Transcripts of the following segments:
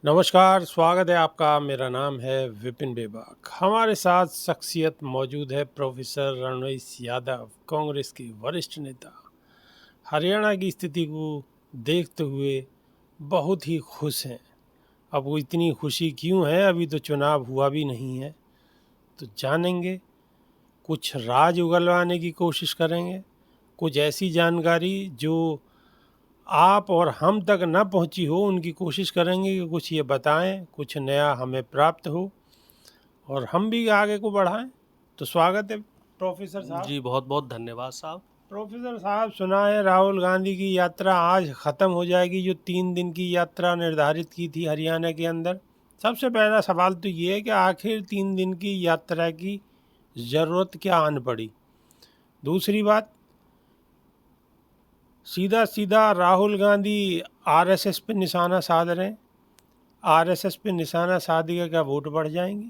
नमस्कार, स्वागत है आपका। मेरा नाम है विपिन बेबाक। हमारे साथ शख्सियत मौजूद है प्रोफेसर रणवीर यादव, कांग्रेस के वरिष्ठ नेता। हरियाणा की स्थिति को देखते हुए बहुत ही खुश हैं। अब वो इतनी खुशी क्यों है, अभी तो चुनाव हुआ भी नहीं है, तो जानेंगे। कुछ राज उगलवाने की कोशिश करेंगे, कुछ ऐसी जानकारी जो आप और हम तक न पहुंची हो उनकी कोशिश करेंगे कि कुछ ये बताएं, कुछ नया हमें प्राप्त हो और हम भी आगे को बढ़ाएं। तो स्वागत है प्रोफेसर साहब। जी बहुत बहुत धन्यवाद साहब। प्रोफेसर साहब, सुना है राहुल गांधी की यात्रा आज ख़त्म हो जाएगी, जो 3 दिन की यात्रा निर्धारित की थी हरियाणा के अंदर। सबसे पहला सवाल तो ये है कि आखिर 3 दिन की यात्रा की ज़रूरत क्या आन पड़ी। दूसरी बात, सीधा सीधा राहुल गांधी आरएसएस पे निशाना साध रहे हैं। आरएसएस पे निशाना साधेगा क्या वोट बढ़ जाएंगे?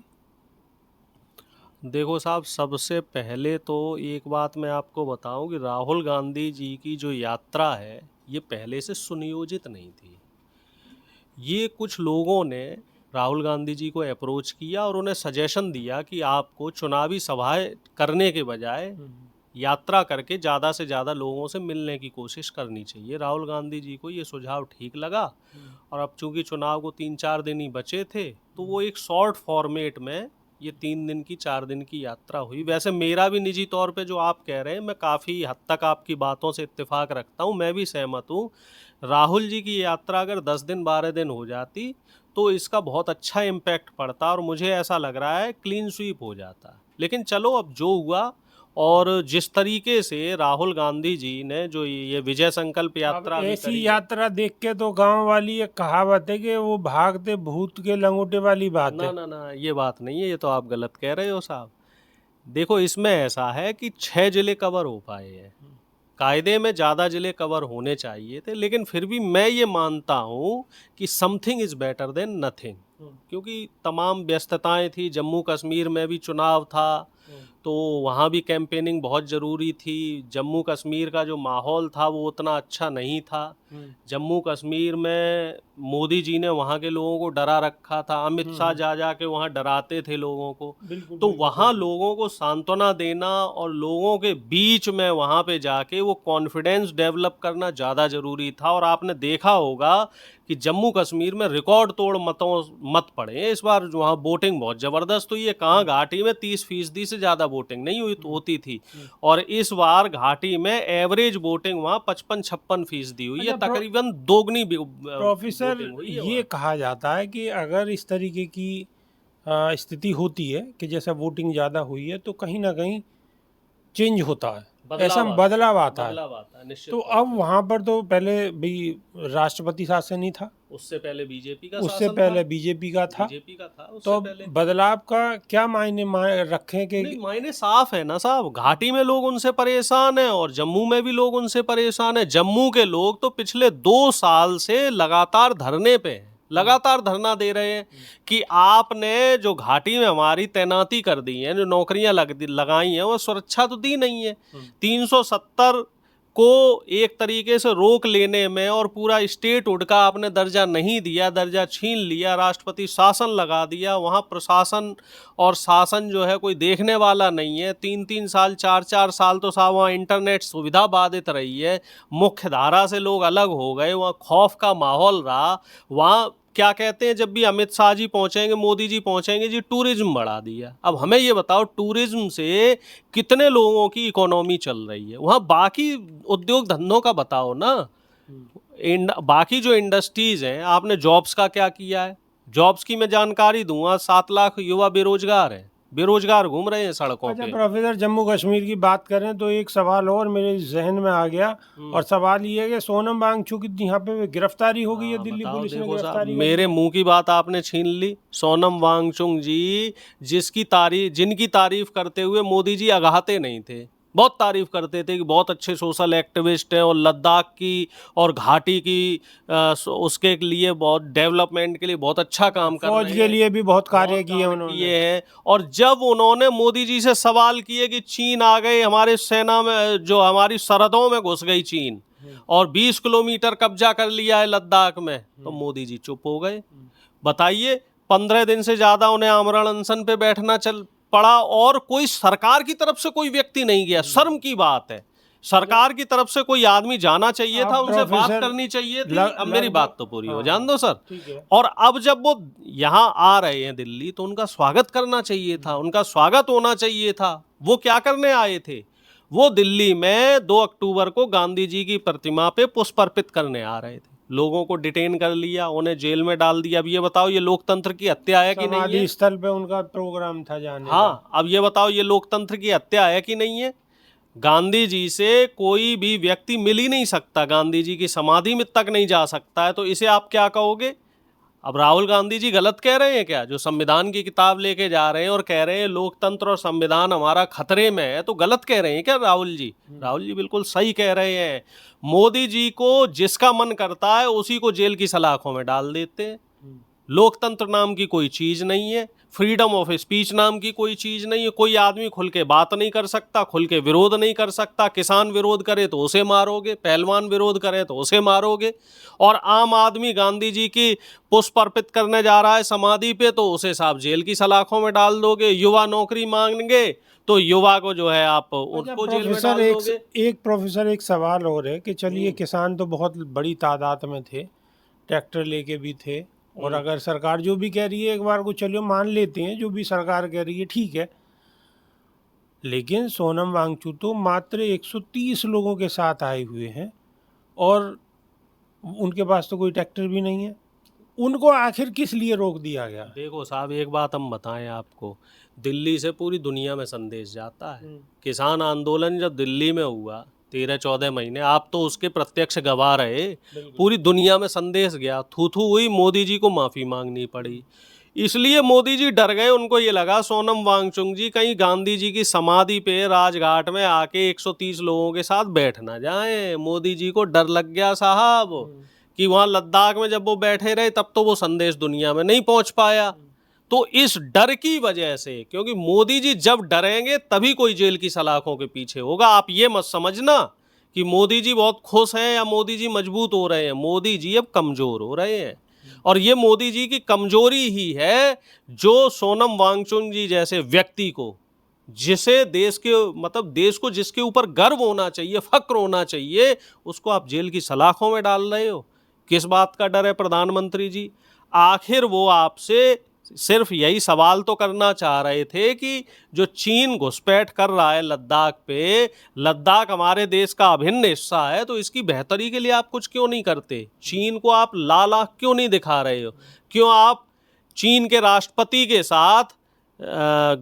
देखो साहब, सबसे पहले तो एक बात मैं आपको बताऊं कि राहुल गांधी जी की जो यात्रा है ये पहले से सुनियोजित नहीं थी। ये कुछ लोगों ने राहुल गांधी जी को अप्रोच किया और उन्हें सजेशन दिया कि आपको चुनावी सभाएं करने के बजाय यात्रा करके ज़्यादा से ज़्यादा लोगों से मिलने की कोशिश करनी चाहिए। राहुल गांधी जी को ये सुझाव ठीक लगा और अब चूंकि चुनाव को 3-4 दिन ही बचे थे तो वो एक शॉर्ट फॉर्मेट में ये 3 दिन की 4 दिन की यात्रा हुई। वैसे मेरा भी निजी तौर पे जो आप कह रहे हैं, मैं काफ़ी हद तक आपकी बातों से इत्तेफाक रखता हूँ, मैं भी सहमत हूँ। राहुल जी की यात्रा अगर 10 दिन 12 दिन हो जाती तो इसका बहुत अच्छा इम्पैक्ट पड़ता और मुझे ऐसा लग रहा है क्लीन स्वीप हो जाता। लेकिन चलो, अब जो हुआ, और जिस तरीके से राहुल गांधी जी ने जो ये विजय संकल्प यात्रा भी ऐसी करी है, यात्रा देख के तो गांव वाली एक कहावत है कि वो भागते भूत के लंगोटे वाली बात ना है। ना ना, ये बात नहीं है, ये तो आप गलत कह रहे हो साहब। देखो, इसमें ऐसा है कि 6 जिले कवर हो पाए हैं। कायदे में ज़्यादा जिले कवर होने चाहिए थे, लेकिन फिर भी मैं ये मानता हूँ कि something is better than nothing, क्योंकि तमाम व्यस्तताएं थी। जम्मू कश्मीर में भी चुनाव था तो वहाँ भी कैंपेनिंग बहुत ज़रूरी थी। जम्मू कश्मीर का जो माहौल था वो उतना अच्छा नहीं था। जम्मू कश्मीर में मोदी जी ने वहाँ के लोगों को डरा रखा था। अमित शाह जा के वहाँ डराते थे लोगों को। तो वहाँ लोगों को सांत्वना देना और लोगों के बीच में वहाँ पे जाके वो कॉन्फिडेंस डेवलप करना ज़्यादा ज़रूरी था। और आपने देखा होगा कि जम्मू कश्मीर में रिकॉर्ड तोड़ मत पड़े इस बार। वहाँ वोटिंग बहुत ज़बरदस्त हुई है। कहाँ घाटी में 30% से ज़्यादा वोटिंग नहीं होती थी, और इस बार घाटी में एवरेज वोटिंग वहाँ 55-56% हुई है। तकरीबन दोगुनी प्रोफेसर, वोटिंग हुई है ये वहाँ। कहा जाता है कि अगर इस तरीके की स्थिति होती है कि जैसे वोटिंग ज़्यादा हुई है तो कहीं ना कहीं चेंज होता है, ऐसा बदलाव आता है। निश्चित तो तौर अब पे। वहाँ पर तो पहले भी राष्ट्रपति शासन ही था, उससे पहले बीजेपी का उससे शासन पहले था। बीजेपी का था। बीजेपी का था तो उससे अब पहले। बदलाव का क्या मायने रखें कि नहीं, मायने साफ है ना साहब। घाटी में लोग उनसे परेशान हैं और जम्मू में भी लोग उनसे परेशान हैं। जम्मू के लोग तो पिछले 2 साल से लगातार धरने पे हैं, लगातार धरना दे रहे हैं कि आपने जो घाटी में हमारी तैनाती कर दी है, जो नौकरियां लगाई हैं, वो सुरक्षा तो दी नहीं है। 370 को एक तरीके से रोक लेने में और पूरा स्टेटहुड का आपने दर्जा नहीं दिया, दर्जा छीन लिया, राष्ट्रपति शासन लगा दिया। वहाँ प्रशासन और शासन जो है कोई देखने वाला नहीं है। 3-3 साल 4-4 साल तो साहब वहाँ इंटरनेट सुविधा बाधित रही है। मुख्य धारा से लोग अलग हो गए, वहाँ खौफ का माहौल रहा। वहाँ क्या कहते हैं, जब भी अमित शाह जी पहुंचेंगे, मोदी जी पहुंचेंगे जी, टूरिज्म बढ़ा दिया। अब हमें ये बताओ, टूरिज्म से कितने लोगों की इकोनॉमी चल रही है वहाँ? बाकी उद्योग धंधों का बताओ ना। बाकी जो इंडस्ट्रीज हैं, आपने जॉब्स का क्या किया है? जॉब्स की मैं जानकारी दूंगा, 7 लाख युवा बेरोजगार हैं, बेरोजगार घूम रहे हैं सड़कों अच्छा पे। प्रोफेसर, जम्मू कश्मीर की बात करें तो एक सवाल और मेरे जहन में आ गया, और सवाल ये है कि सोनम वांगचुक की यहाँ पे गिरफ्तारी हो गई है, दिल्ली बताओ, पुलिस ने देखो साहब, गिरफ्तारी मेरे करी। मुंह की बात आपने छीन ली। सोनम वांगचुक जी जिनकी तारीफ करते हुए मोदी जी अगाते नहीं थे, बहुत तारीफ करते थे कि बहुत अच्छे सोशल एक्टिविस्ट हैं और लद्दाख की और घाटी की उसके लिए बहुत डेवलपमेंट के लिए बहुत अच्छा काम कर रहे हैं, फौज के लिए भी बहुत कार्य बहुत किए काम उन्होंने। किए हैं। और जब उन्होंने मोदी जी से सवाल किए कि चीन आ गए हमारे सेना में, जो हमारी सरहदों में घुस गई चीन और 20 किलोमीटर कब्जा कर लिया है लद्दाख में, तो मोदी जी चुप हो गए। बताइए, 15 दिन से ज्यादा उन्हें आमरण अनशन पे बैठना चल पड़ा और कोई सरकार की तरफ से कोई व्यक्ति नहीं गया। शर्म की बात है। सरकार की तरफ से कोई आदमी जाना चाहिए था, उनसे बात करनी चाहिए थी। अब मेरी बात तो पूरी हो जान दो सर। और अब जब वो यहाँ आ रहे हैं दिल्ली, तो उनका स्वागत करना चाहिए था, उनका स्वागत होना चाहिए था। वो क्या करने आए थे? वो दिल्ली में 2 अक्टूबर को गांधी जी की प्रतिमा पे पुष्प अर्पित करने आ रहे थे। लोगों को डिटेन कर लिया, उन्हें जेल में डाल दिया। अब ये बताओ, ये लोकतंत्र की हत्या है कि नहीं है? समाधि स्थल पे उनका प्रोग्राम था जाने हाँ, अब ये बताओ, ये लोकतंत्र की हत्या है कि नहीं है? गांधी जी से कोई भी व्यक्ति मिल ही नहीं सकता, गांधी जी की समाधि में तक नहीं जा सकता है, तो इसे आप क्या कहोगे? अब राहुल गांधी जी गलत कह रहे हैं क्या, जो संविधान की किताब लेके जा रहे हैं और कह रहे हैं लोकतंत्र और संविधान हमारा खतरे में है, तो गलत कह रहे हैं क्या राहुल जी? राहुल जी बिल्कुल सही कह रहे हैं। मोदी जी को जिसका मन करता है उसी को जेल की सलाखों में डाल देते हैं। लोकतंत्र नाम की कोई चीज नहीं है, फ्रीडम ऑफ स्पीच नाम की कोई चीज नहीं है। कोई आदमी खुल के बात नहीं कर सकता, खुल के विरोध नहीं कर सकता। किसान विरोध करे तो उसे मारोगे, पहलवान विरोध करे तो उसे मारोगे, और आम आदमी गांधी जी की पुष्प अर्पित करने जा रहा है समाधि पे तो उसे साहब जेल की सलाखों में डाल दोगे। युवा नौकरी मांगेंगे तो युवा को जो है आप उनको जेल में डाल दोगे। एक प्रोफेसर, एक सवाल और है कि चलिए किसान तो बहुत बड़ी तादाद में थे, ट्रैक्टर लेके भी थे, और अगर सरकार जो भी कह रही है एक बार को चलिए मान लेते हैं, जो भी सरकार कह रही है ठीक है, लेकिन सोनम वांगचुक तो मात्र 130 लोगों के साथ आए हुए हैं और उनके पास तो कोई ट्रैक्टर भी नहीं है। उनको आखिर किस लिए रोक दिया गया? देखो साहब, एक बात हम बताएं आपको, दिल्ली से पूरी दुनिया में संदेश जाता है। किसान आंदोलन जब दिल्ली में हुआ 13-14 महीने, आप तो उसके प्रत्यक्ष गवाह रहे, पूरी दुनिया में संदेश गया, थू थू हुई, मोदी जी को माफी मांगनी पड़ी। इसलिए मोदी जी डर गए। उनको ये लगा सोनम वांगचुक जी कहीं गांधी जी की समाधि पे राजघाट में आके 130 लोगों के साथ बैठ ना जाएं। मोदी जी को डर लग गया साहब कि वहां लद्दाख में जब वो बैठे रहे तब तो वो संदेश दुनिया में नहीं पहुंच पाया। तो इस डर की वजह से, क्योंकि मोदी जी जब डरेंगे तभी कोई जेल की सलाखों के पीछे होगा। आप ये मत समझना कि मोदी जी बहुत खुश हैं या मोदी जी मजबूत हो रहे हैं। मोदी जी अब कमजोर हो रहे हैं, और ये मोदी जी की कमजोरी ही है जो सोनम वांगचुक जी जैसे व्यक्ति को, जिसे देश के मतलब देश को जिसके ऊपर गर्व होना चाहिए, फक्र होना चाहिए, उसको आप जेल की सलाखों में डाल रहे हो। किस बात का डर है प्रधानमंत्री जी? आखिर वो आपसे सिर्फ यही सवाल तो करना चाह रहे थे कि जो चीन घुसपैठ कर रहा है लद्दाख पे, लद्दाख हमारे देश का अभिन्न हिस्सा है, तो इसकी बेहतरी के लिए आप कुछ क्यों नहीं करते? चीन को आप लाल आंख क्यों नहीं दिखा रहे हो? क्यों आप चीन के राष्ट्रपति के साथ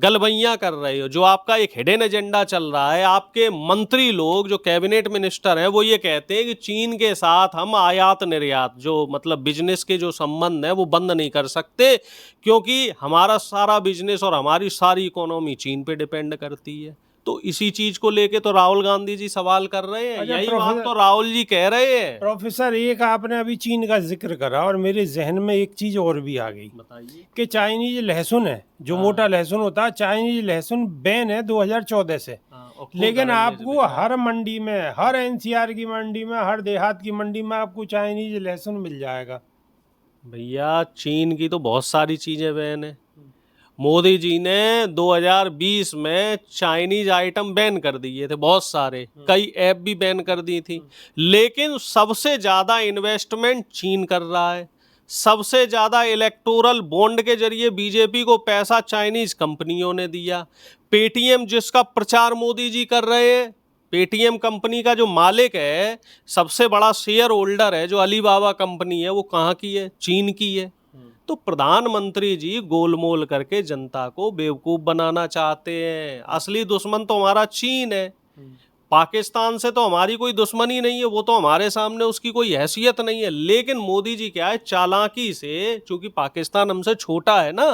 गलबैयां कर रहे हो? जो आपका एक हिडन एजेंडा चल रहा है, आपके मंत्री लोग जो कैबिनेट मिनिस्टर हैं वो ये कहते हैं कि चीन के साथ हम आयात निर्यात जो मतलब बिजनेस के जो संबंध है वो बंद नहीं कर सकते, क्योंकि हमारा सारा बिजनेस और हमारी सारी इकोनॉमी चीन पे डिपेंड करती है। तो इसी चीज को लेके तो राहुल गांधी जी सवाल कर रहे हैं। यही बात तो राहुल जी कह रहे हैं। प्रोफेसर, एक आपने अभी चीन का जिक्र करा और मेरे जहन में एक चीज और भी आ गई। बताइए। कि चाइनीज लहसुन है, जो मोटा लहसुन होता है, चाइनीज लहसुन बैन है 2014 से, लेकिन आपको हर मंडी में, हर एनसीआर की मंडी में, हर देहात की मंडी में आपको चाइनीज लहसुन मिल जाएगा। भैया, चीन की तो बहुत सारी चीजें बैन है। मोदी जी ने 2020 में चाइनीज आइटम बैन कर दिए थे, बहुत सारे, कई ऐप भी बैन कर दी थी, लेकिन सबसे ज्यादा इन्वेस्टमेंट चीन कर रहा है। सबसे ज्यादा इलेक्टोरल बॉन्ड के जरिए बीजेपी को पैसा चाइनीज कंपनियों ने दिया। पेटीएम जिसका प्रचार मोदी जी कर रहे हैं, पेटीएम कंपनी का जो मालिक है, सबसे बड़ा शेयर होल्डर है, जो अलीबाबा कंपनी है, वो कहाँ की है? चीन की है। तो प्रधानमंत्री जी गोलमोल करके जनता को बेवकूफ बनाना चाहते हैं। असली दुश्मन तो हमारा चीन है। पाकिस्तान से तो हमारी कोई दुश्मनी नहीं है, वो तो हमारे सामने उसकी कोई हैसियत नहीं है। लेकिन मोदी जी क्या है, चालाकी से, चूंकि पाकिस्तान हमसे छोटा है ना,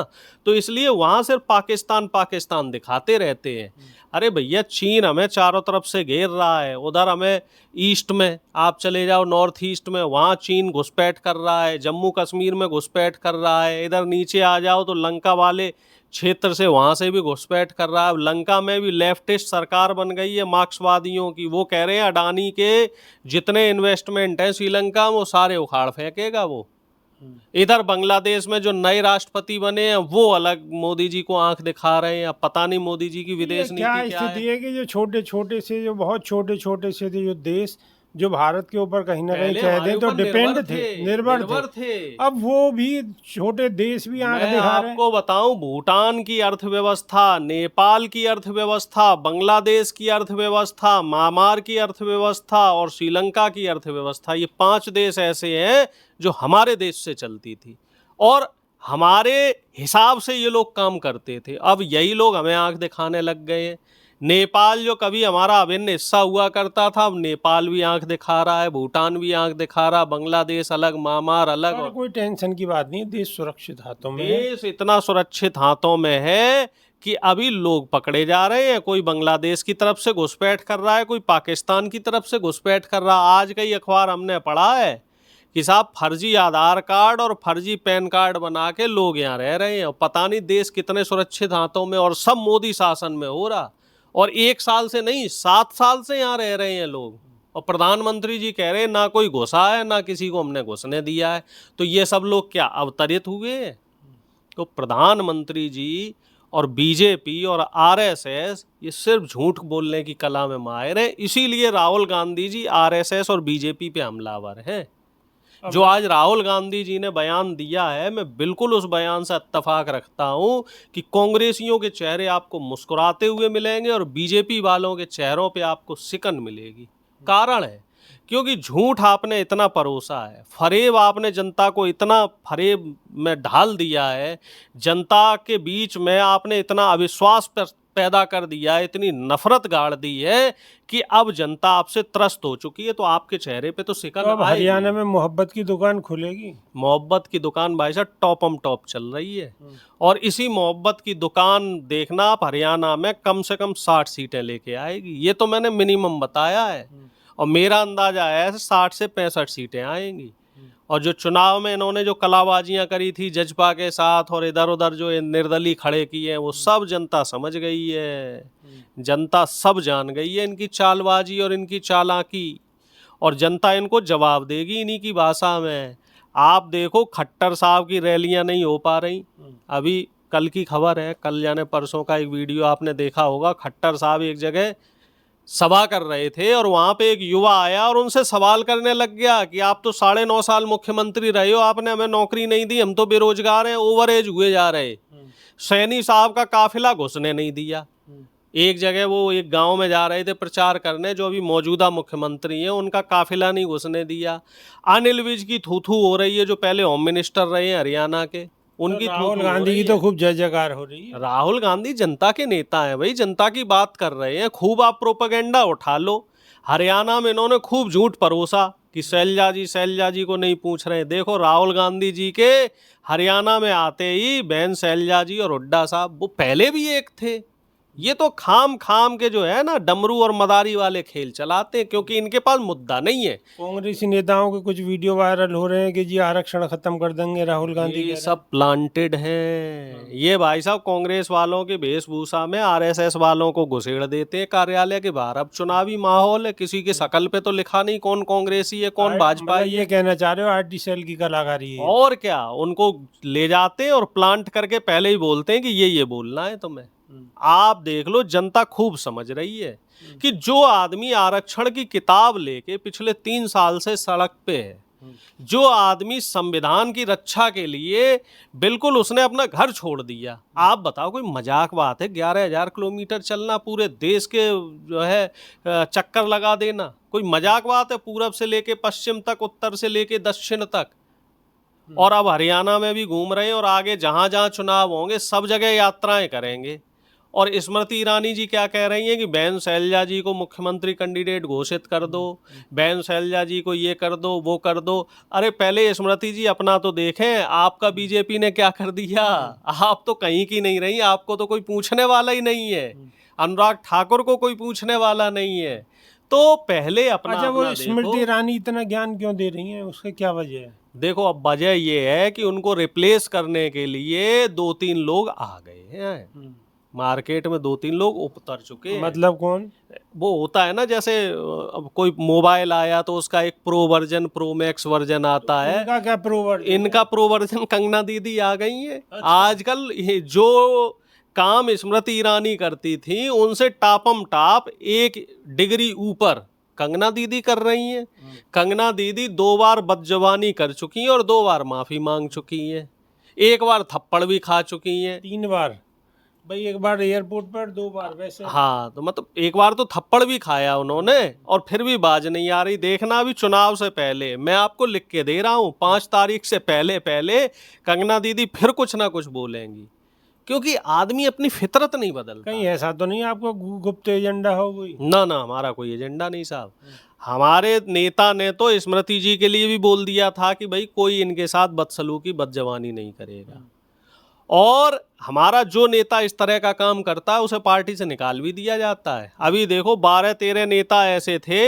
तो इसलिए वहां सिर्फ पाकिस्तान पाकिस्तान दिखाते रहते हैं। अरे भैया, चीन हमें चारों तरफ से घेर रहा है, उधर हमें ईस्ट में आप चले जाओ, नॉर्थ ईस्ट में, वहाँ चीन घुसपैठ कर रहा है, जम्मू कश्मीर में घुसपैठ कर रहा है, इधर नीचे आ जाओ तो लंका वाले क्षेत्र से, वहाँ से भी घुसपैठ कर रहा है। लंका में भी लेफ्टिस्ट सरकार बन गई है मार्क्सवादियों की। वो कह रहे हैं अडानी के जितने इन्वेस्टमेंट हैं श्रीलंका में वो सारे उखाड़ फेंकेगा वो। इधर बांग्लादेश में जो नए राष्ट्रपति बने हैं वो अलग मोदी जी को आंख दिखा रहे हैं। अब पता नहीं मोदी जी की विदेश नीति क्या क्या स्थिति है। है कि जो छोटे छोटे से, जो बहुत छोटे छोटे से थे जो देश, जो भारत के ऊपर कहीं ना कहीं पहले कह हमारे दें तो ऊपर डिपेंड निर्भर थे, निर्भर थे। अब वो भी छोटे देश भी आंख मैं दिखा रहे हैं। आपको बताऊं, भूटान की अर्थव्यवस्था, नेपाल की अर्थव्यवस्था, बांग्लादेश की अर्थव्यवस्था, म्यांमार की अर्थव्यवस्था और श्रीलंका की अर्थव्यवस्था, ये 5 देश ऐसे हैं जो हमारे देश से चलती थी और हमारे हिसाब से ये लोग काम करते थे। अब यही लोग हमें आंख दिखाने लग गए हैं। नेपाल जो कभी हमारा अभिन्न हिस्सा हुआ करता था, अब नेपाल भी आंख दिखा रहा है, भूटान भी आंख दिखा रहा, बांग्लादेश अलग, म्यांमार अलग। और कोई टेंशन की बात नहीं, देश सुरक्षित हाथों में है। देश इतना सुरक्षित हाथों में है कि अभी लोग पकड़े जा रहे हैं। कोई बांग्लादेश की तरफ से घुसपैठ कर रहा है, कोई पाकिस्तान की तरफ से घुसपैठ कर रहा है। आज कई अखबार हमने पढ़ा है कि साहब फर्जी आधार कार्ड और फर्जी पैन कार्ड बना के लोग यहाँ रह रहे हैं। पता नहीं देश कितने सुरक्षित हाथों में, और सब मोदी शासन में हो रहा। और 1 साल से नहीं, 7 साल से यहाँ रह रहे हैं लोग, और प्रधानमंत्री जी कह रहे हैं ना कोई घुसा है, ना किसी को हमने घुसने दिया है। तो ये सब लोग क्या अवतरित हुए हैं? तो प्रधानमंत्री जी और बीजेपी और आरएसएस ये सिर्फ झूठ बोलने की कला में माहिर हैं। इसीलिए राहुल गांधी जी आरएसएस और बीजेपी पे हमलावर हैं। जो आज राहुल गांधी जी ने बयान दिया है, मैं बिल्कुल उस बयान से इत्तेफाक रखता हूं कि कांग्रेसियों के चेहरे आपको मुस्कुराते हुए मिलेंगे और बीजेपी वालों के चेहरों पे आपको सिकन मिलेगी। कारण है क्योंकि झूठ आपने इतना परोसा है, फरेब आपने जनता को इतना फरेब में ढाल दिया है, जनता के बीच में आपने इतना अविश्वास पैदा कर दिया है, इतनी नफरत गाड़ दी है कि अब जनता आपसे त्रस्त हो चुकी है। तो आपके चेहरे पे तो सिकन अब आएगी। हरियाणा में मोहब्बत की दुकान खुलेगी। मोहब्बत की दुकान भाई साहब टॉपम टॉप चल रही है, और इसी मोहब्बत की दुकान देखना आप हरियाणा में कम से कम 60 सीटें लेके आएगी। ये तो मैंने मिनिमम बताया है, और मेरा अंदाजा है 60 से 65 सीटें आएंगी। और जो चुनाव में इन्होंने जो कलाबाजियां करी थी जजपा के साथ और इधर उधर जो निर्दलीय खड़े किए हैं, वो सब जनता समझ गई है। जनता सब जान गई है इनकी चालबाजी और इनकी चालाकी, और जनता इनको जवाब देगी इन्हीं की भाषा में। आप देखो, खट्टर साहब की रैलियां नहीं हो पा रही। अभी कल की खबर है, कल जाने परसों का एक वीडियो आपने देखा होगा, खट्टर साहब एक जगह सभा कर रहे थे और वहां पे एक युवा आया और उनसे सवाल करने लग गया कि आप तो 9.5 साल मुख्यमंत्री रहे हो, आपने हमें नौकरी नहीं दी, हम तो बेरोजगार हैं, ओवर एज हुए जा रहे। सैनी साहब का काफिला घुसने नहीं दिया। एक जगह वो एक गांव में जा रहे थे प्रचार करने, जो अभी मौजूदा मुख्यमंत्री हैं, उनका काफिला नहीं घुसने दिया। अनिल विज की थू थू हो रही है, जो पहले होम मिनिस्टर रहे हैं हरियाणा के, उनकी राहुल गांधी की तो खूब जय जयकार हो रही है। राहुल गांधी जनता के नेता हैं भाई, जनता की बात कर रहे हैं। खूब आप प्रोपेगेंडा उठा लो। हरियाणा में इन्होंने खूब झूठ परोसा कि शैलजा जी को नहीं पूछ रहे। देखो राहुल गांधी जी के हरियाणा में आते ही बहन शैलजा जी और हुड्डा साहब, वो पहले भी एक थे। ये तो खाम खाम के जो है ना डमरू और मदारी वाले खेल चलाते हैं, क्योंकि इनके पास मुद्दा नहीं है। कांग्रेसी नेताओं के कुछ वीडियो वायरल हो रहे हैं कि जी आरक्षण खत्म कर देंगे राहुल गांधी। ये सब प्लांटेड हैं। ये भाई साहब कांग्रेस वालों के वेशभूषा में आरएसएस वालों को घुसेड़ देते हैं कार्यालय के बाहर। अब चुनावी माहौल है, किसी के शकल पे तो लिखा नहीं कौन कांग्रेसी है कौन भाजपा है। ये कहना चाह रहे हो आरटी सेल की कलाकारी है। और क्या, उनको ले जाते हैं और प्लांट करके पहले ही बोलते हैं कि ये बोलना है तुम्हें। आप देख लो, जनता खूब समझ रही है कि जो आदमी आरक्षण की किताब लेके पिछले 3 साल से सड़क पे है, जो आदमी संविधान की रक्षा के लिए बिल्कुल उसने अपना घर छोड़ दिया। आप बताओ, कोई मजाक बात है 11,000 किलोमीटर चलना, पूरे देश के जो है चक्कर लगा देना? कोई मजाक बात है? पूरब से लेके पश्चिम तक, उत्तर से लेके दक्षिण तक। और अब हरियाणा में भी घूम रहे हैं और आगे जहां जहां चुनाव होंगे सब जगह यात्राएं करेंगे। और स्मृति ईरानी जी क्या कह रही हैं कि बहन शैलजा जी को मुख्यमंत्री कैंडिडेट घोषित कर दो, बहन शैलजा जी को ये कर दो, वो कर दो। अरे पहले स्मृति जी अपना तो देखें, आपका बीजेपी ने क्या कर दिया। आप तो कहीं की नहीं रही, आपको तो कोई पूछने वाला ही नहीं है। अनुराग ठाकुर को कोई पूछने वाला नहीं है। तो पहले अपना अच्छा, वो अपना स्मृति देखो। ईरानी इतना ज्ञान क्यों दे रही हैं, उसका क्या वजह है? देखो अब वजह ये है कि उनको रिप्लेस करने के लिए 2-3 लोग आ गए हैं। मार्केट में 2-3 लोग उतर चुके हैं। मतलब कौन? वो होता है ना, जैसे अब कोई मोबाइल आया तो उसका एक pro version, pro max version आता है। इनका क्या प्रोवर्जन? इनका प्रो वर्जन कंगना दीदी आ गई है। अच्छा। आजकल ये जो काम स्मृति ईरानी करती थी उनसे टापम टाप 1 डिग्री ऊपर कंगना दीदी कर रही हैं। कंगना दीदी 2 बार बदजबानी कर चुकी हैं और 2 बार माफी मांग चुकी हैं। 1 बार थप्पड़ भी खा चुकी हैं। 3 बार भाई, 1 बार एयरपोर्ट पर, 2 बार वैसे। हाँ, तो मतलब 1 बार तो थप्पड़ भी खाया उन्होंने और फिर भी बाज नहीं आ रही। देखना अभी चुनाव से पहले, मैं आपको लिख के दे रहा हूँ, 5 तारीख से पहले पहले कंगना दीदी फिर कुछ ना कुछ बोलेंगी, क्योंकि आदमी अपनी फितरत नहीं बदलता। कहीं ऐसा तो नहीं आपका गुप्त एजेंडा हो कोई? ना ना, हमारा कोई एजेंडा नहीं साहब। हमारे नेता ने तो स्मृति जी के लिए भी बोल दिया था कि भाई कोई इनके साथ बदसलूकी बदजवानी नहीं करेगा, और हमारा जो नेता इस तरह का काम करता है उसे पार्टी से निकाल भी दिया जाता है। अभी देखो 12-13 नेता ऐसे थे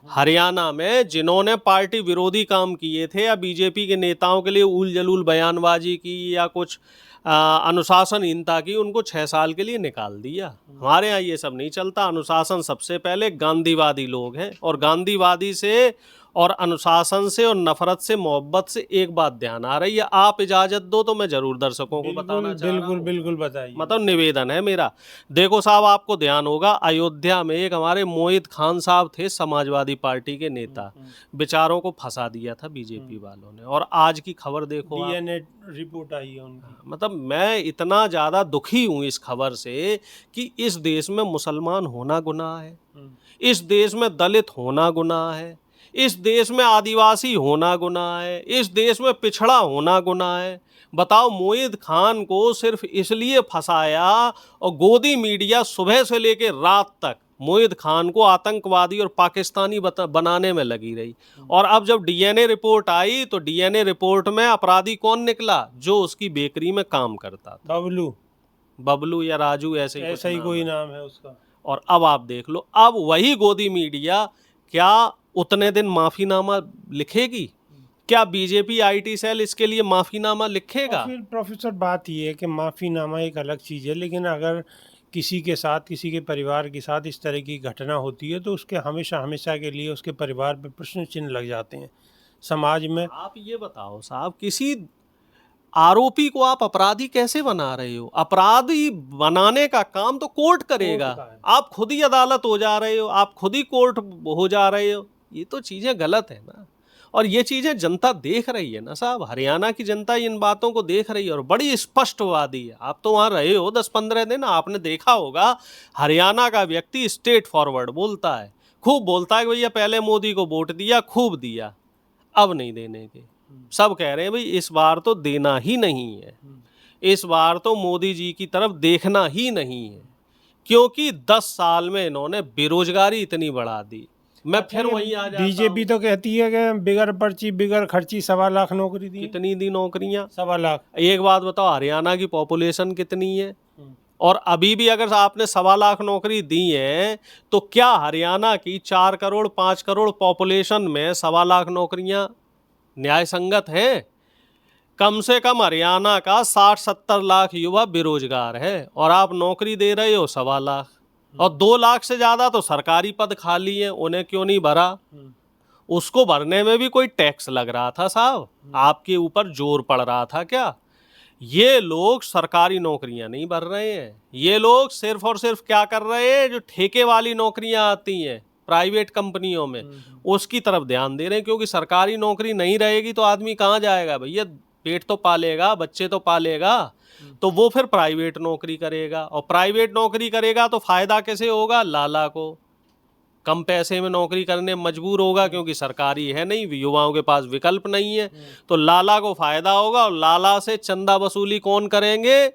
हरियाणा में जिन्होंने पार्टी विरोधी काम किए थे या बीजेपी के नेताओं के लिए उल जलूल बयानबाजी की या कुछ अनुशासनहीनता की, उनको 6 साल के लिए निकाल दिया। हमारे यहाँ ये सब नहीं चलता। अनुशासन सबसे पहले, गांधीवादी लोग हैं, और गांधीवादी से और अनुशासन से और नफरत से, मोहब्बत से एक बात ध्यान आ रही है, आप इजाजत दो तो मैं जरूर दर्शकों को बताना चाह रहा बिल्कुल हूं। बिल्कुल बताइए। मतलब निवेदन है मेरा। देखो साहब, आपको ध्यान होगा अयोध्या में एक हमारे मोहित खान साहब थे, समाजवादी पार्टी के नेता, बेचारों को फंसा दिया था बीजेपी वालों ने, और आज की खबर देखो आप। डीएनए रिपोर्ट आई है उनकी। मतलब मैं इतना ज़्यादा दुखी हूँ इस खबर से कि इस देश में मुसलमान होना गुनाह है, इस देश में दलित होना गुनाह है, इस देश में आदिवासी होना गुनाह है, इस देश में पिछड़ा होना गुनाह है। बताओ, मोहित खान को सिर्फ इसलिए फंसाया और गोदी मीडिया सुबह से लेकर रात तक मोहित खान को आतंकवादी और पाकिस्तानी बनाने में लगी रही। और अब जब डीएनए रिपोर्ट आई तो डीएनए रिपोर्ट में अपराधी कौन निकला? जो उसकी बेकरी में काम करता था। बबलू या राजू, ऐसे ही कोई नाम है उसका। और अब आप देख लो, अब वही गोदी मीडिया क्या उतने दिन माफीनामा लिखेगी? क्या बीजेपी आईटी सेल इसके लिए माफीनामा लिखेगा? फिर प्रोफेसर, बात ये है कि माफीनामा एक अलग चीज़ है, लेकिन अगर किसी के साथ, किसी के परिवार के साथ इस तरह की घटना होती है तो उसके हमेशा हमेशा के लिए उसके परिवार पर प्रश्न चिन्ह लग जाते हैं समाज में। आप ये बताओ साहब, किसी आरोपी को आप अपराधी कैसे बना रहे हो? अपराधी बनाने का काम तो कोर्ट करेगा। आप खुद ही अदालत हो जा रहे हो, आप खुद ही कोर्ट हो जा रहे हो। ये तो चीजें गलत है ना, और ये चीजें जनता देख रही है ना साहब। हरियाणा की जनता इन बातों को देख रही है और बड़ी स्पष्टवादी है। आप तो वहां रहे हो 10-15 दिन, आपने देखा होगा हरियाणा का व्यक्ति स्ट्रेट फॉरवर्ड बोलता है, खूब बोलता है कि भैया पहले मोदी को वोट दिया, खूब दिया, अब नहीं देने के। सब कह रहे हैं भाई इस बार तो देना ही नहीं है, इस बार तो मोदी जी की तरफ देखना ही नहीं है, क्योंकि 10 साल में इन्होंने बेरोजगारी इतनी बढ़ा दी। मैं फिर वहीं आ जाता हूं। बीजेपी तो कहती है कि बिगर पर्ची बिगर खर्ची 1.25 लाख नौकरी दी। कितनी दी नौकरियां? 1.25 लाख। एक बात बताओ, हरियाणा की पॉपुलेशन कितनी है? और अभी भी अगर आपने 1.25 लाख नौकरी दी है तो क्या हरियाणा की 4 करोड़ 5 करोड़ पॉपुलेशन में 1.25 लाख नौकरियां न्याय संगत हैं? कम से कम हरियाणा का 60-70 लाख युवा बेरोजगार है और आप नौकरी दे रहे हो 1.25 लाख, और 2 लाख से ज्यादा तो सरकारी पद खाली है, उन्हें क्यों नहीं भरा? उसको भरने में भी कोई टैक्स लग रहा था साहब, आपके ऊपर जोर पड़ रहा था क्या? ये लोग सरकारी नौकरियां नहीं भर रहे हैं, ये लोग सिर्फ और सिर्फ क्या कर रहे हैं, जो ठेके वाली नौकरियां आती हैं प्राइवेट कंपनियों में, उसकी तरफ ध्यान दे रहे हैं। क्योंकि सरकारी नौकरी नहीं रहेगी तो आदमी कहाँ जाएगा भैया? पेट तो पालेगा, बच्चे तो पालेगा, तो वो फिर प्राइवेट नौकरी करेगा, और प्राइवेट नौकरी करेगा तो फायदा कैसे होगा? लाला को कम पैसे में नौकरी करने मजबूर होगा, क्योंकि सरकारी है नहीं, युवाओं के पास विकल्प नहीं है, तो लाला को फायदा होगा। और लाला से चंदा वसूली कौन करेंगे?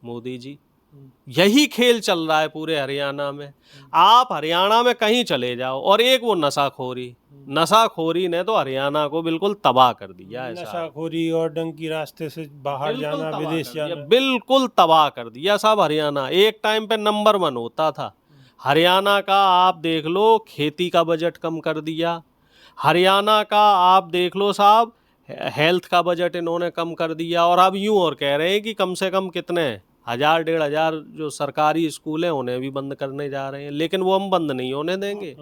मोदी जी। यही खेल चल रहा है पूरे हरियाणा में। आप हरियाणा में कहीं चले जाओ और एक वो नशाखोरी ने तो हरियाणा को बिल्कुल तबाह कर दिया है साहब। नशाखोरी और डंकी रास्ते से बाहर बिल्कुल जाना, तबाह विदेश कर दिया, जाना, बिल्कुल तबाह कर दिया साहब। हरियाणा एक टाइम पे नंबर 1 होता था। हरियाणा का आप देख लो, खेती का बजट कम कर दिया। हरियाणा का आप देख लो साहब, हेल्थ का बजट इन्होंने कम कर दिया। और अब यूं और कह रहे हैं कि कम से कम कितने 1000-1500 जो सरकारी स्कूल हैं उन्हें भी बंद करने जा रहे हैं। लेकिन वो हम बंद नहीं होने देंगे।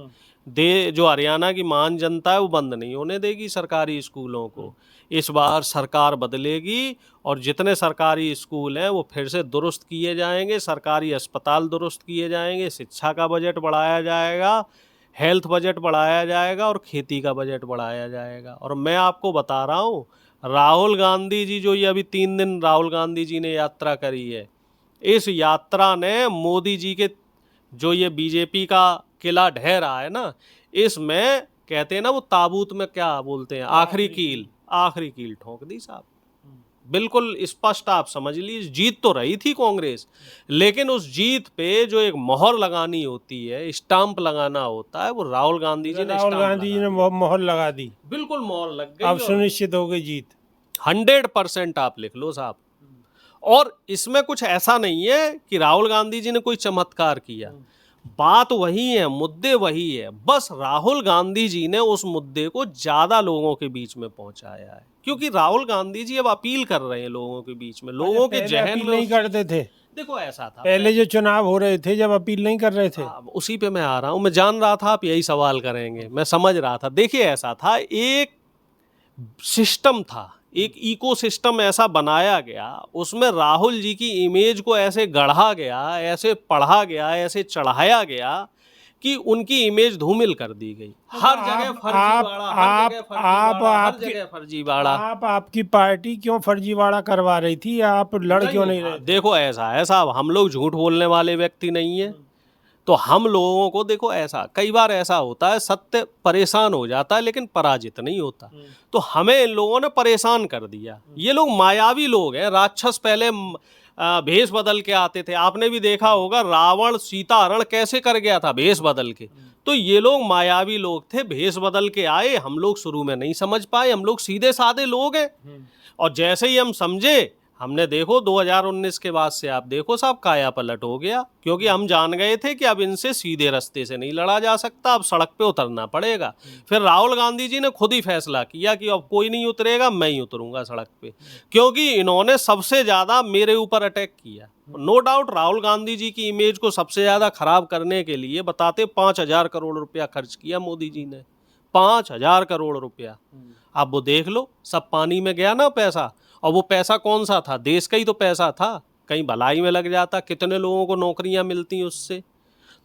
जो हरियाणा की महान जनता है वो बंद नहीं होने देगी सरकारी स्कूलों को। इस बार सरकार बदलेगी और जितने सरकारी स्कूल हैं वो फिर से दुरुस्त किए जाएंगे, सरकारी अस्पताल दुरुस्त किए जाएंगे, शिक्षा का बजट बढ़ाया जाएगा, हेल्थ बजट बढ़ाया जाएगा और खेती का बजट बढ़ाया जाएगा। और मैं आपको बता रहा हूँ, राहुल गांधी जी जो ये अभी 3 दिन राहुल गांधी जी ने यात्रा करी है, इस यात्रा ने मोदी जी के जो ये बीजेपी का किला ढह रहा है ना, इसमें कहते हैं ना वो ताबूत में क्या बोलते हैं, आखिरी कील ठोक दी साहब। बिल्कुल स्पष्ट आप समझ लीजिए, जीत तो रही थी कांग्रेस, लेकिन उस जीत पे जो एक मोहर लगानी होती है, स्टाम्प लगाना होता है, वो राहुल गांधी जी ने मोहर लगा दी। बिल्कुल मोहर लग गई, अब सुनिश्चित हो गई जीत। 100% आप लिख लो साहब। और इसमें कुछ ऐसा नहीं है कि राहुल गांधी जी ने कोई चमत्कार किया, बात वही है, मुद्दे वही है। बस राहुल गांधी जी ने उस मुद्दे को ज्यादा लोगों के बीच में पहुंचाया है, क्योंकि राहुल गांधी जी अब अपील कर रहे हैं लोगों के बीच में, लोगों के जहन में नहीं करते थे। देखो ऐसा था, पहले जो चुनाव हो रहे थे जब अपील नहीं कर रहे थे, उसी पे मैं आ रहा हूं। मैं जान रहा था आप यही सवाल करेंगे, मैं समझ रहा था। देखिए ऐसा था, एक सिस्टम था, एक इकोसिस्टम ऐसा बनाया गया, उसमें राहुल जी की इमेज को ऐसे गढ़ा गया, ऐसे पढ़ा गया, ऐसे चढ़ाया गया कि उनकी इमेज धूमिल कर दी गई। हर जगह फर्जीवाड़ा। आप आपकी पार्टी क्यों फर्जीवाड़ा करवा रही थी? आप लड़ क्यों नहीं रहे? देखो ऐसा है साहब, हम लोग झूठ बोलने वाले व्यक्ति नहीं है, तो हम लोगों को देखो ऐसा कई बार ऐसा होता है, सत्य परेशान हो जाता है लेकिन पराजित नहीं होता। तो हमें इन लोगों ने परेशान कर दिया। ये लोग मायावी लोग हैं, राक्षस पहले भेष बदल के आते थे। आपने भी देखा होगा रावण सीता हरण कैसे कर गया था, भेष बदल के। तो ये लोग मायावी लोग थे, भेष बदल के आए। हम लोग शुरू में नहीं समझ पाए, हम लोग सीधे साधे लोग हैं। और जैसे ही हम समझे, हमने देखो 2019 के बाद से आप देखो साहब काया पलट हो गया, क्योंकि हम जान गए थे कि अब इनसे सीधे रास्ते से नहीं लड़ा जा सकता, अब सड़क पे उतरना पड़ेगा। फिर राहुल गांधी जी ने खुद ही फैसला किया कि अब कोई नहीं उतरेगा, मैं ही उतरूंगा सड़क पे, क्योंकि इन्होंने सबसे ज्यादा मेरे ऊपर अटैक किया। नो डाउट राहुल गांधी जी की इमेज को सबसे ज्यादा खराब करने के लिए बताते 5000 करोड़ रुपया खर्च किया मोदी जी ने, 5000 करोड़ रुपया। अब वो देख लो, सब पानी में गया ना पैसा। और वो पैसा कौन सा था? देश का ही तो पैसा था, कहीं भलाई में लग जाता, कितने लोगों को नौकरियां मिलती उससे।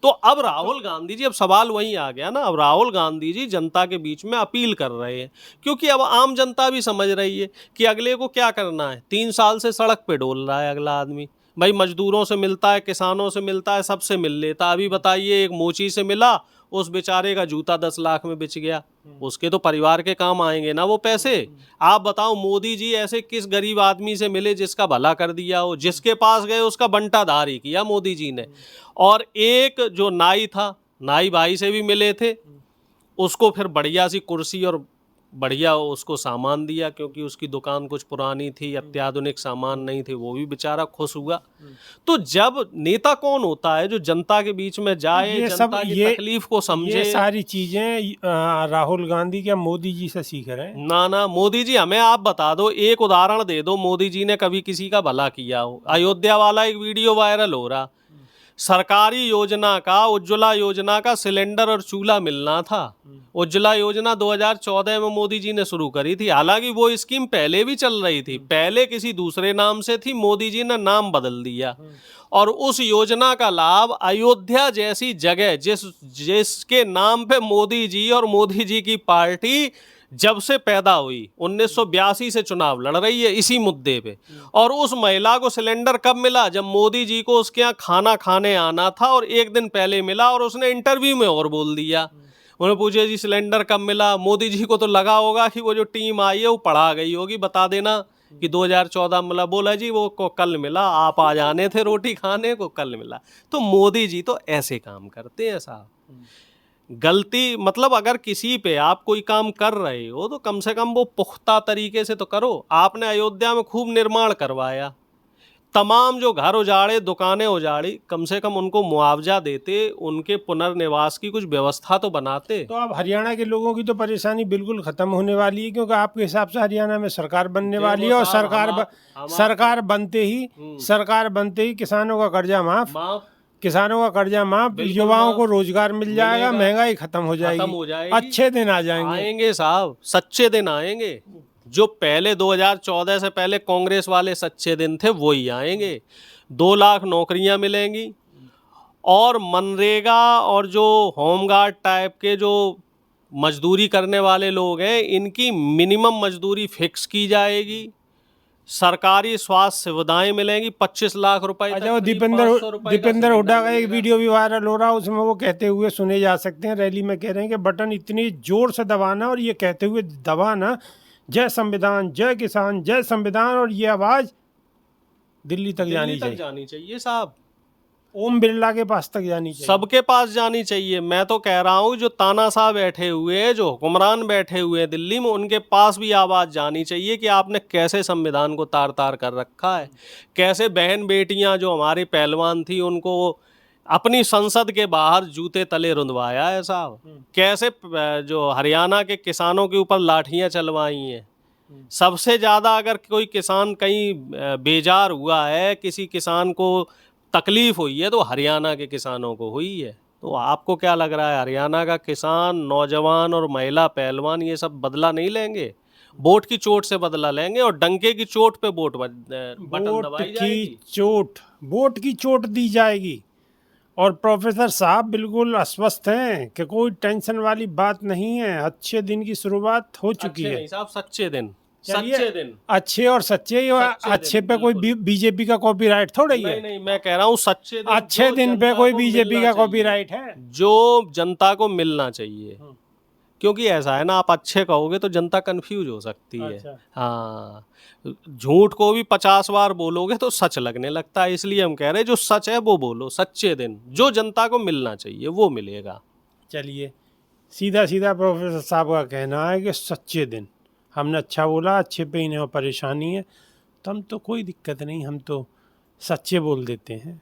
तो अब राहुल गांधी जी, अब सवाल वहीं आ गया ना, अब राहुल गांधी जी जनता के बीच में अपील कर रहे हैं, क्योंकि अब आम जनता भी समझ रही है कि अगले को क्या करना है। 3 साल से सड़क पे डोल रहा है अगला आदमी, भाई मजदूरों से मिलता है, किसानों से मिलता है, सबसे मिल लेता। अभी बताइए, एक मोची से मिला, उस बेचारे का जूता 10 लाख में बिच गया, उसके तो परिवार के काम आएंगे ना वो पैसे। आप बताओ, मोदी जी ऐसे किस गरीब आदमी से मिले जिसका भला कर दिया हो? जिसके पास गए उसका बंटाधार ही किया मोदी जी ने। और एक जो नाई था, नाई भाई से भी मिले थे, उसको फिर बढ़िया सी कुर्सी और बढ़िया उसको सामान दिया, क्योंकि उसकी दुकान कुछ पुरानी थी, अत्याधुनिक सामान नहीं थे, वो भी बेचारा खुश हुआ। तो जब नेता कौन होता है जो जनता के बीच में जाए, जनता की तकलीफ को समझे। ये सारी चीजें राहुल गांधी क्या मोदी जी से सीख रहे हैं? ना, मोदी जी हमें आप बता दो, एक उदाहरण दे दो मोदी जी ने कभी किसी का भला किया हो। अयोध्या वाला एक वीडियो वायरल हो रहा, सरकारी योजना का, उज्ज्वला योजना का सिलेंडर और चूल्हा मिलना था। उज्ज्वला योजना 2014 में मोदी जी ने शुरू करी थी, हालांकि वो स्कीम पहले भी चल रही थी, पहले किसी दूसरे नाम से थी, मोदी जी ने नाम बदल दिया। और उस योजना का लाभ अयोध्या जैसी जगह, जिसके नाम पे मोदी जी और मोदी जी की पार्टी जब से पैदा हुई, 1982 से चुनाव लड़ रही है इसी मुद्दे पे। और उस महिला को सिलेंडर कब मिला? जब मोदी जी को उसके यहाँ खाना खाने आना था, और एक दिन पहले मिला। और उसने इंटरव्यू में और बोल दिया, उन्हें पूछे जी सिलेंडर कब मिला? मोदी जी को तो लगा होगा कि वो जो टीम आई है वो पढ़ा गई होगी, बता देना कि 2014 मिला, बोला जी वो को कल मिला, आप आ जाने थे रोटी खाने को, कल मिला। तो मोदी जी तो ऐसे काम करते हैं साहब। गलती मतलब अगर किसी पे आप कोई काम कर रहे हो तो कम से कम वो पुख्ता तरीके से तो करो। आपने अयोध्या में खूब निर्माण करवाया, तमाम जो घर उजाड़े, दुकानें उजाड़ी, कम से कम उनको मुआवजा देते, उनके पुनर्निवास की कुछ व्यवस्था तो बनाते। तो अब हरियाणा के लोगों की तो परेशानी बिल्कुल खत्म होने वाली है, क्योंकि आपके हिसाब से हरियाणा में सरकार बनने वाली है, और सरकार बनते ही किसानों का कर्जा माफ, युवाओं को रोजगार मिल जाएगा, महंगाई खत्म हो जाएगी, अच्छे दिन आ जाएंगे। आएंगे साहब, सच्चे दिन आएंगे। जो पहले 2014 से पहले कांग्रेस वाले सच्चे दिन थे वही आएंगे। 2 लाख नौकरियां मिलेंगी, और मनरेगा और जो होमगार्ड टाइप के जो मजदूरी करने वाले लोग हैं, इनकी मिनिमम मजदूरी फिक्स की जाएगी। सरकारी स्वास्थ्य सुविधाएं मिलेंगी 25 लाख रुपए तक। अच्छा, दीपेंद्र हुड्डा का एक वीडियो भी वायरल हो रहा है, उसमें वो कहते हुए सुने जा सकते हैं, रैली में कह रहे हैं कि बटन इतनी जोर से दबाना, और ये कहते हुए दबाना, जय संविधान, जय किसान, जय संविधान, और ये आवाज दिल्ली तक जानी चाहिए साहब, ओम बिरला के पास तक जानी चाहिए, सबके पास जानी चाहिए। मैं तो कह रहा हूँ जो तानाशाह बैठे हुए हैं, जो हुक्मरान बैठे हुए हैं दिल्ली में, उनके पास भी आवाज़ जानी चाहिए कि आपने कैसे संविधान को तार तार कर रखा है, कैसे बहन बेटियां जो हमारी पहलवान थी उनको अपनी संसद के बाहर जूते तले रुंधवाया है साहब, कैसे जो हरियाणा के किसानों के ऊपर लाठियां चलवाई हैं। सबसे ज़्यादा अगर कोई किसान कहीं बेजार हुआ है, किसी किसान को तकलीफ हुई है, तो हरियाणा के किसानों को हुई है। तो आपको क्या लग रहा है, हरियाणा का किसान, नौजवान और महिला पहलवान ये सब बदला नहीं लेंगे? वोट की चोट से बदला लेंगे, और डंके की चोट पे बटन दबाई जाएगी। वोट की चोट दी जाएगी। और प्रोफेसर साहब बिल्कुल आश्वस्त हैं कि कोई टेंशन वाली बात नहीं है, अच्छे दिन की शुरुआत हो चुकी है। नहीं साहब, सच्चे दिन, अच्छे और सच्चे, अच्छे पे कोई बीजेपी का कॉपीराइट थोड़ा ही है। नहीं, मैं कह रहा हूँ सच्चे दिन, अच्छे दिन पे कोई बीजेपी का कॉपीराइट है जो जनता को मिलना चाहिए। क्योंकि ऐसा है ना, आप अच्छे कहोगे तो जनता कंफ्यूज हो सकती है। अच्छा। हाँ, झूठ को भी 50 बार बोलोगे तो सच लगने लगता है, इसलिए हम कह रहे हैं जो सच है वो बोलो। सच्चे दिन जो जनता को मिलना चाहिए वो मिलेगा। चलिए, सीधा सीधा प्रोफेसर साहब का कहना है कि सच्चे दिन, हमने अच्छा बोला, अच्छे पे इन्हें परेशानी है, तो हम तो कोई दिक्कत नहीं, हम तो सच्चे बोल देते हैं,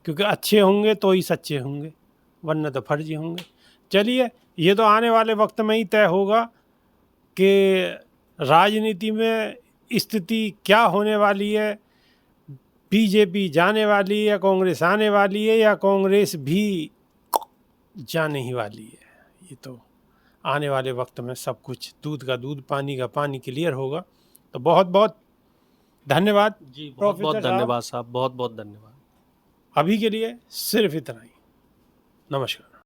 क्योंकि अच्छे होंगे तो ही सच्चे होंगे, वरना तो फर्जी होंगे। चलिए, ये तो आने वाले वक्त में ही तय होगा कि राजनीति में स्थिति क्या होने वाली है, बीजेपी जाने वाली है, कांग्रेस आने वाली है, या कांग्रेस भी जाने ही वाली है। ये तो आने वाले वक्त में सब कुछ, दूध का दूध, पानी का पानी क्लियर होगा। तो बहुत बहुत धन्यवाद जी, बहुत बहुत धन्यवाद साहब, बहुत बहुत धन्यवाद। अभी के लिए सिर्फ इतना ही, नमस्कार।